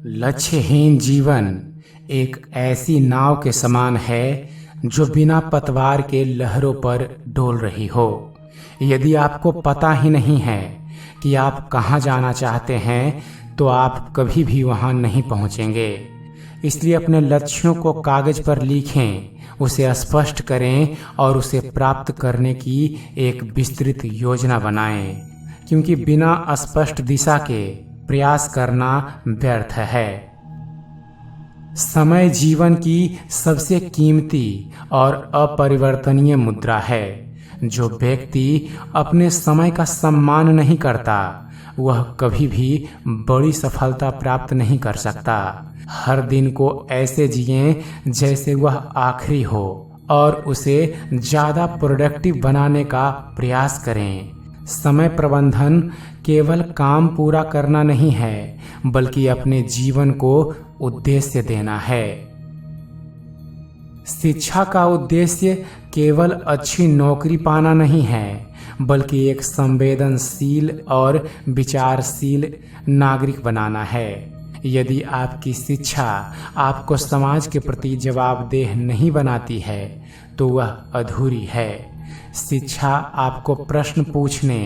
लक्ष्यहीन जीवन एक ऐसी नाव के समान है जो बिना पतवार के लहरों पर डोल रही हो। यदि आपको पता ही नहीं है कि आप कहाँ जाना चाहते हैं तो आप कभी भी वहाँ नहीं पहुँचेंगे। इसलिए अपने लक्ष्यों को कागज पर लिखें, उसे स्पष्ट करें और उसे प्राप्त करने की एक विस्तृत योजना बनाएं, क्योंकि बिना स्पष्ट दिशा के प्रयास करना व्यर्थ है। समय जीवन की सबसे कीमती और अपरिवर्तनीय मुद्रा है। जो व्यक्ति अपने समय का सम्मान नहीं करता वह कभी भी बड़ी सफलता प्राप्त नहीं कर सकता। हर दिन को ऐसे जिएं जैसे वह आखिरी हो और उसे ज़्यादा प्रोडक्टिव बनाने का प्रयास करें। समय प्रबंधन केवल काम पूरा करना नहीं है, बल्कि अपने जीवन को उद्देश्य देना है। शिक्षा का उद्देश्य केवल अच्छी नौकरी पाना नहीं है, बल्कि एक संवेदनशील और विचारशील नागरिक बनाना है। यदि आपकी शिक्षा आपको समाज के प्रति जवाबदेह नहीं बनाती है तो वह अधूरी है। शिक्षा आपको प्रश्न पूछने,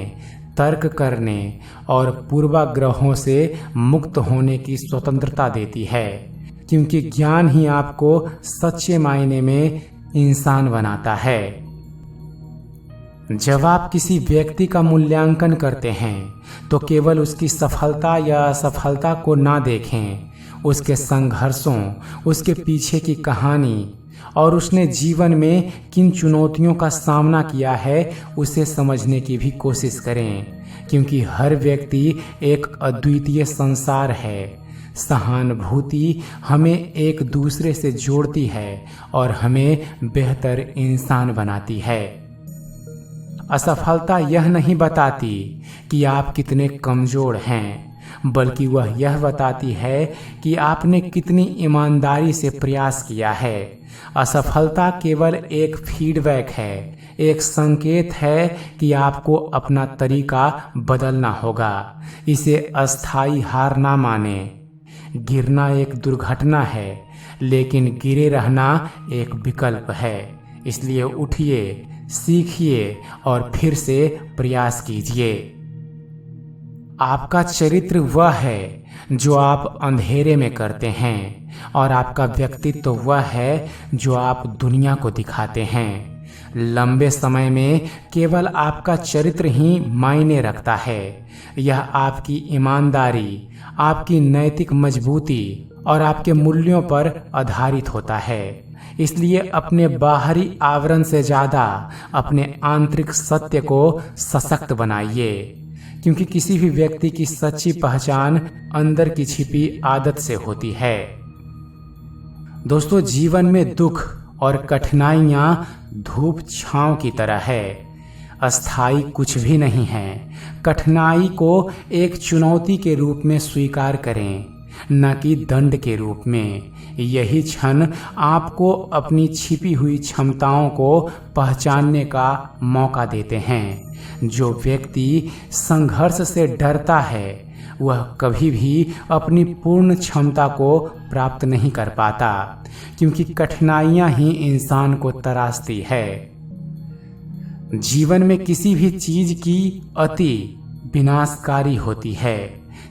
तर्क करने और पूर्वाग्रहों से मुक्त होने की स्वतंत्रता देती है, क्योंकि ज्ञान ही आपको सच्चे मायने में इंसान बनाता है। जब आप किसी व्यक्ति का मूल्यांकन करते हैं तो केवल उसकी सफलता या असफलता को ना देखें, उसके संघर्षों, उसके पीछे की कहानी और उसने जीवन में किन चुनौतियों का सामना किया है उसे समझने की भी कोशिश करें, क्योंकि हर व्यक्ति एक अद्वितीय संसार है। सहानुभूति हमें एक दूसरे से जोड़ती है और हमें बेहतर इंसान बनाती है। असफलता यह नहीं बताती कि आप कितने कमज़ोर हैं, बल्कि वह यह बताती है कि आपने कितनी ईमानदारी से प्रयास किया है। असफलता केवल एक फीडबैक है, एक संकेत है कि आपको अपना तरीका बदलना होगा। इसे अस्थायी हार ना माने। गिरना एक दुर्घटना है, लेकिन गिरे रहना एक विकल्प है। इसलिए उठिए, सीखिए और फिर से प्रयास कीजिए। आपका चरित्र वह है जो आप अंधेरे में करते हैं और आपका व्यक्तित्व वह है जो आप दुनिया को दिखाते हैं। लंबे समय में केवल आपका चरित्र ही मायने रखता है। यह आपकी ईमानदारी, आपकी नैतिक मजबूती और आपके मूल्यों पर आधारित होता है। इसलिए अपने बाहरी आवरण से ज़्यादा अपने आंतरिक सत्य को सशक्त बनाइए, क्योंकि किसी भी व्यक्ति की सच्ची पहचान अंदर की छिपी आदत से होती है। दोस्तों, जीवन में दुख और कठिनाइयाँ धूप छांव की तरह है, अस्थायी कुछ भी नहीं है। कठिनाई को एक चुनौती के रूप में स्वीकार करें, न कि दंड के रूप में। यही क्षण आपको अपनी छिपी हुई क्षमताओं को पहचानने का मौका देते हैं। जो व्यक्ति संघर्ष से डरता है वह कभी भी अपनी पूर्ण क्षमता को प्राप्त नहीं कर पाता, क्योंकि कठिनाइयां ही इंसान को तराशती है। जीवन में किसी भी चीज की अति विनाशकारी होती है,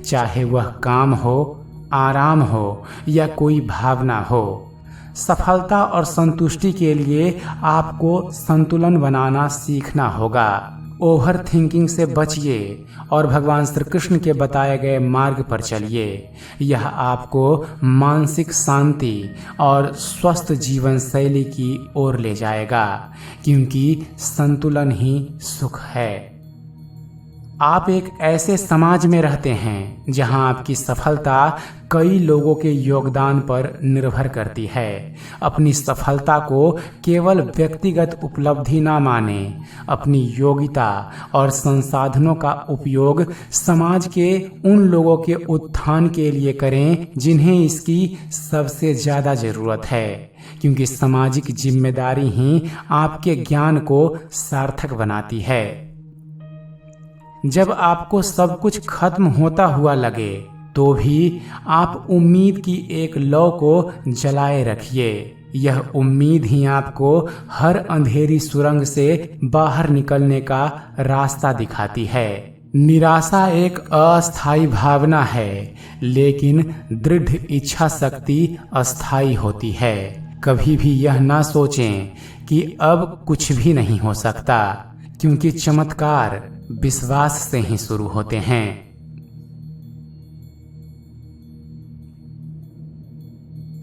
चाहे वह काम हो, आराम हो या कोई भावना हो। सफलता और संतुष्टि के लिए आपको संतुलन बनाना सीखना होगा। ओवर थिंकिंग से बचिए और भगवान श्री कृष्ण के बताए गए मार्ग पर चलिए। यह आपको मानसिक शांति और स्वस्थ जीवन शैली की ओर ले जाएगा, क्योंकि संतुलन ही सुख है। आप एक ऐसे समाज में रहते हैं जहां आपकी सफलता कई लोगों के योगदान पर निर्भर करती है। अपनी सफलता को केवल व्यक्तिगत उपलब्धि ना माने। अपनी योग्यता और संसाधनों का उपयोग समाज के उन लोगों के उत्थान के लिए करें जिन्हें इसकी सबसे ज़्यादा ज़रूरत है, क्योंकि सामाजिक जिम्मेदारी ही आपके ज्ञान को सार्थक बनाती है। जब आपको सब कुछ खत्म होता हुआ लगे तो भी आप उम्मीद की एक लौ को जलाए रखिए। यह उम्मीद ही आपको हर अंधेरी सुरंग से बाहर निकलने का रास्ता दिखाती है। निराशा एक अस्थायी भावना है, लेकिन दृढ़ इच्छा शक्ति अस्थायी होती है। कभी भी यह ना सोचें कि अब कुछ भी नहीं हो सकता, क्योंकि चमत्कार विश्वास से ही शुरू होते हैं।